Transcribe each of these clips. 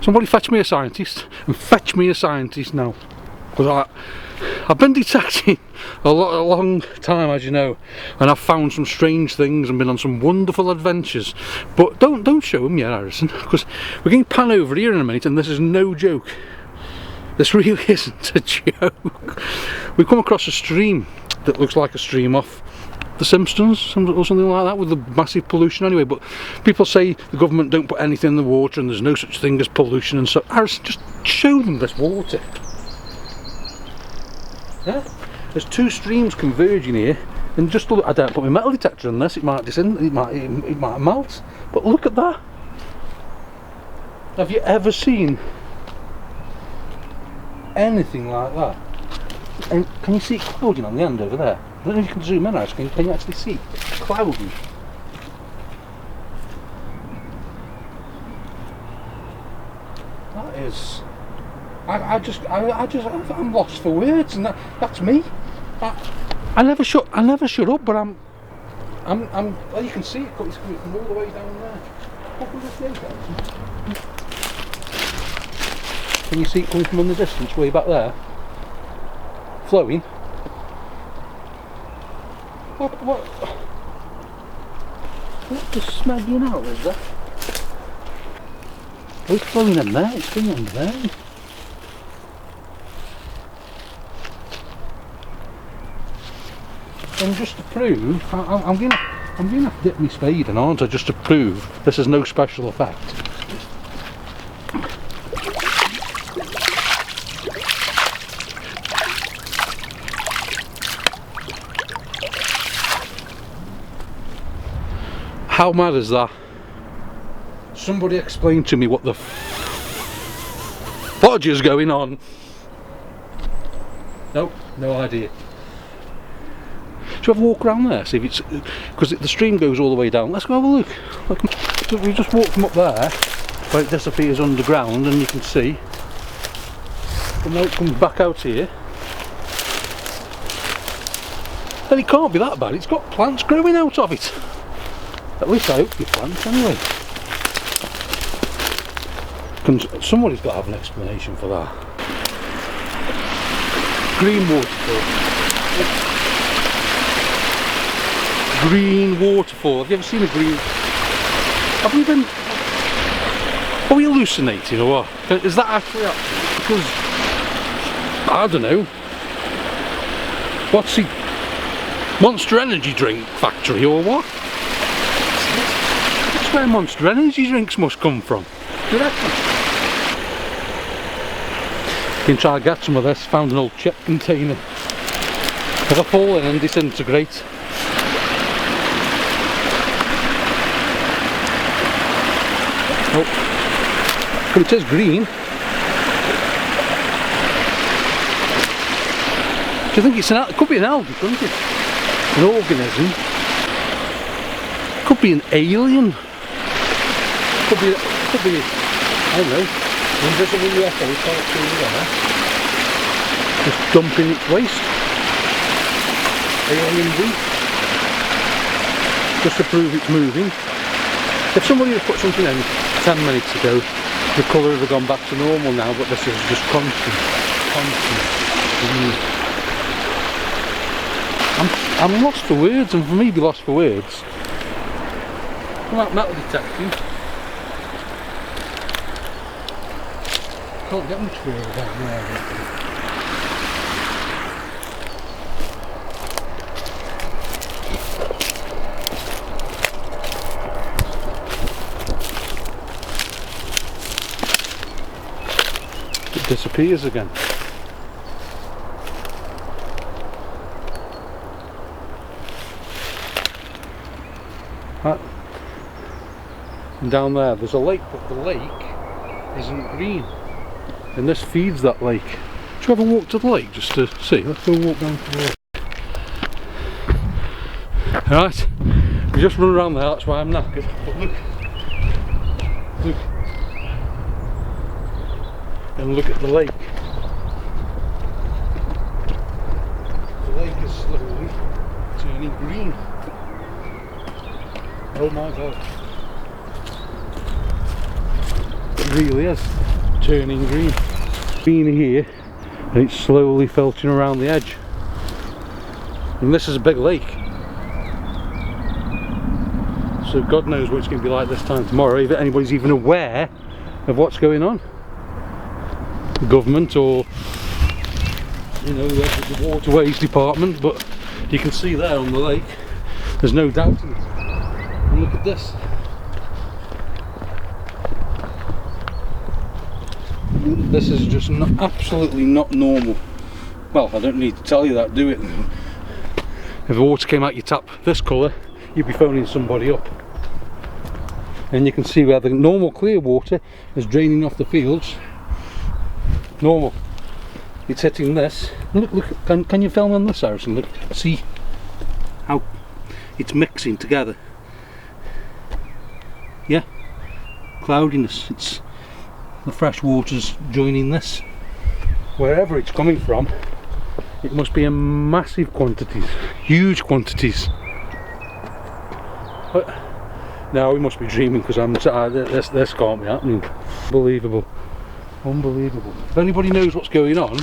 Somebody fetch me a scientist, and fetch me a scientist now. Because I've been detecting a long time, as you know, and I've found some strange things and been on some wonderful adventures. But don't show them yet, Harrison, because we're going to pan over here in a minute, and this is no joke. This really isn't a joke. We've come across a stream that looks like a stream off The Simpsons or something like that, with the massive pollution anyway. But people say the government don't put anything in the water and there's no such thing as pollution, and so Harrison, just show them this water. Yeah? There's two streams converging here, and just look, I don't put my metal detector on this, it might melt. But look at that. Have you ever seen anything like that? And can you see it clouding on the end over there? I don't know if you can zoom in, can you actually see clouding? That is, I'm lost for words, and that's me. I never shut up, but I'm well, you can see it coming from all the way down there. What was this thing? Can you see it coming from in the distance, way back there? Flowing. What is smelling out, is that? Oh, it's flowing in there, it's going under there. And just to prove, I'm going to have to dip my spade in, aren't I, just to prove this is no special effect. How mad is that? Somebody explain to me what the fudge is going on. Nope, no idea. Should we have a walk around there, see if it's, because the stream goes all the way down. Let's go have a look. We just walk from up there where it disappears underground, and you can see, and now it comes back out here. Then it can't be that bad, it's got plants growing out of it. At least I hope you plants anyway. Somebody's got to have an explanation for that. Green waterfall. Green waterfall. Have you ever seen a green? Have we been? Are we hallucinating or what? Is that actually happening? Because I don't know. What's the Monster Energy drink factory or what? That's where Monster Energy drinks must come from. Do you reckon? You can try and get some of this. Found an old chip container. If I fall in and disintegrate. Oh, but it is green. Do you think it's it could be an algae, couldn't it? An organism. Could be an alien. Could be, I don't know, invisible UFO type thing there. Just dumping its waste. Alien reef. Just to prove it's moving. If somebody had put something in 10 minutes ago, the colour would have gone back to normal now, but this is just constant. I'm lost for words, and for me to be lost for words, come out metal detecting. Can't get much further down there. It disappears again. And down there's a lake, but the lake isn't green, and this feeds that lake. Should we have a walk to the lake just to see? Let's go walk down to the lake. Right, we just run around there, that's why I'm knackered. But look, and look at the lake. The lake is slowly turning green. Oh my god. It really is. turning green. Green here, and it's slowly filtering around the edge. And this is a big lake, so God knows what it's going to be like this time tomorrow, if anybody's even aware of what's going on. The government or, you know, the waterways department, but you can see there on the lake, there's no doubt in it. And look at this. This is just absolutely not normal. Well, I don't need to tell you that, do it? If the water came out your tap this colour, you'd be phoning somebody up. And you can see where the normal clear water is draining off the fields. Normal. It's hitting this. Look, can you film on this, Harrison? Look, see how it's mixing together. Yeah, cloudiness. It's the fresh water's joining this. Wherever it's coming from, it must be in massive quantities, huge quantities. But now we must be dreaming, because this can't be happening. Unbelievable, unbelievable. If anybody knows what's going on,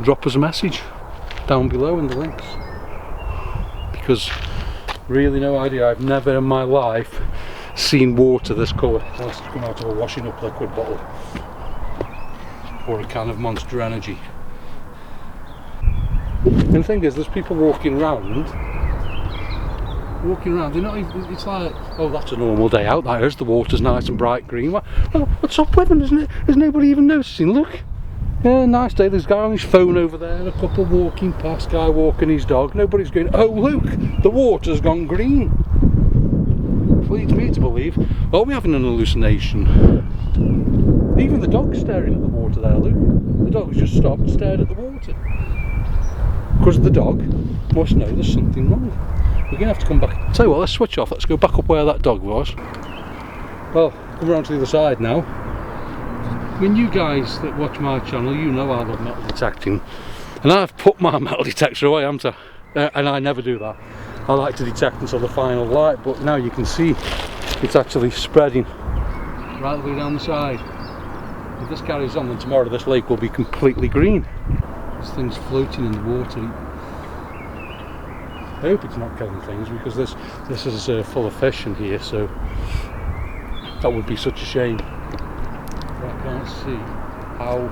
drop us a message down below in the links, because really no idea. I've never in my life seen water this colour unless it's come out of a washing up liquid bottle or a can of Monster Energy. And the thing is, there's people walking around, they're not even, it's like, oh, that's a normal day out, that is, the water's nice and bright green. Well, what's up with them, isn't it? Is nobody even noticing? Look, yeah, nice day, there's a guy on his phone over there, a couple walking past, guy walking his dog, nobody's going, oh look, the water's gone green. Leads me to believe, are we having an hallucination? Even the dog's staring at the water there, look. The dog's just stopped and stared at the water. Because the dog must know there's something wrong. We're going to have to come back. Tell you what, let's switch off, let's go back up where that dog was. Well, come around to the other side now. I mean, you guys that watch my channel, you know I love metal detecting. And I've put my metal detector away, haven't I? And I never do that. I like to detect until the final light, but now you can see it's actually spreading right the way down the side. If this carries on, then tomorrow this lake will be completely green. This thing's floating in the water. I hope it's not killing things, because this is full of fish in here, so that would be such a shame. But I can't see how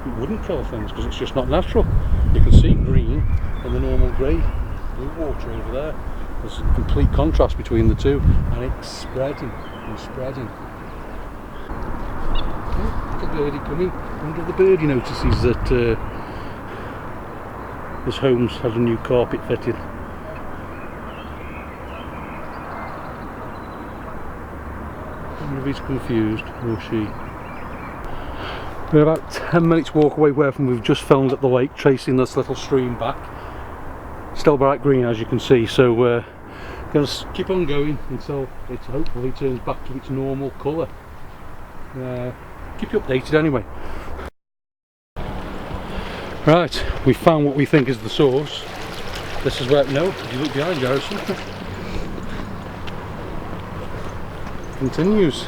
it wouldn't kill things, because it's just not natural. You can see green and the normal grey blue water over there. There's a complete contrast between the two, and it's spreading and spreading. Oh, look at the birdie coming. I wonder if the birdie notices that this home's had a new carpet fitted. I wonder if he's confused, or she. We're about 10 minutes walk away from we've just filmed at the lake, tracing this little stream back. Still bright green, as you can see, so we're going to keep on going until it hopefully turns back to its normal colour. Keep you updated anyway. Right, we found what we think is the source. This is where, no, if you look behind you, continues.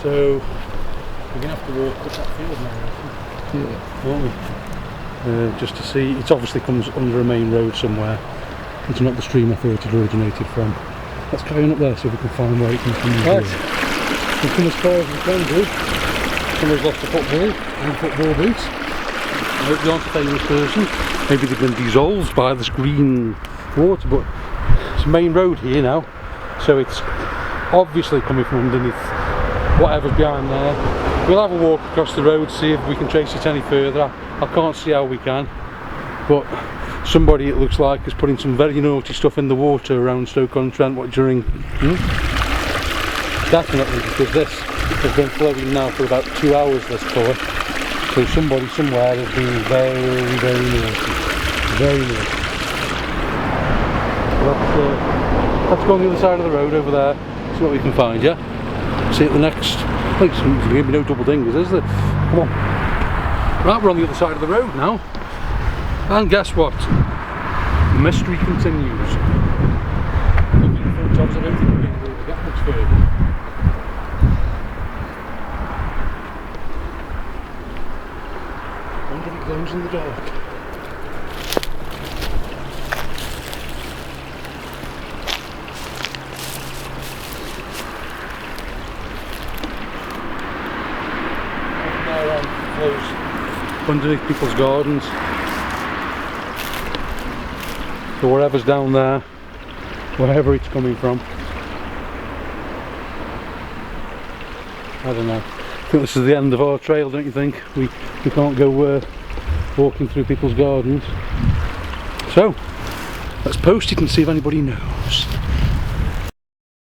So we're going to have to walk up that field now, yeah, won't we? Just to see, it obviously comes under a main road somewhere. It's not the stream I thought it originated from. Let's carry on up there so we can find where it comes from. Right, we've come as far as we can do. Someone's lost a football and football boots. I hope they aren't a famous person. Maybe they've been dissolved by this green water, but it's a main road here now, so it's obviously coming from underneath whatever's behind there. We'll have a walk across the road, see if we can trace it any further. I can't see how we can, but somebody, it looks like, is putting some very naughty stuff in the water around Stoke-on-Trent during definitely, because this has been flowing now for about 2 hours, this colour, so somebody somewhere has been very, very naughty, very naughty. Let's go on the other side of the road over there, see what we can find, yeah? See at the next place. There's going to be no double dingers, is there? Come on. Right, we're on the other side of the road now, and guess what? The mystery continues. Looking at the photos, I don't think we're going to be able to get much further. glows in the dark. Underneath people's gardens. So whatever's down there, wherever it's coming from, I don't know. I think this is the end of our trail, don't you think? We can't go walking through people's gardens. So let's post it and see if anybody knows.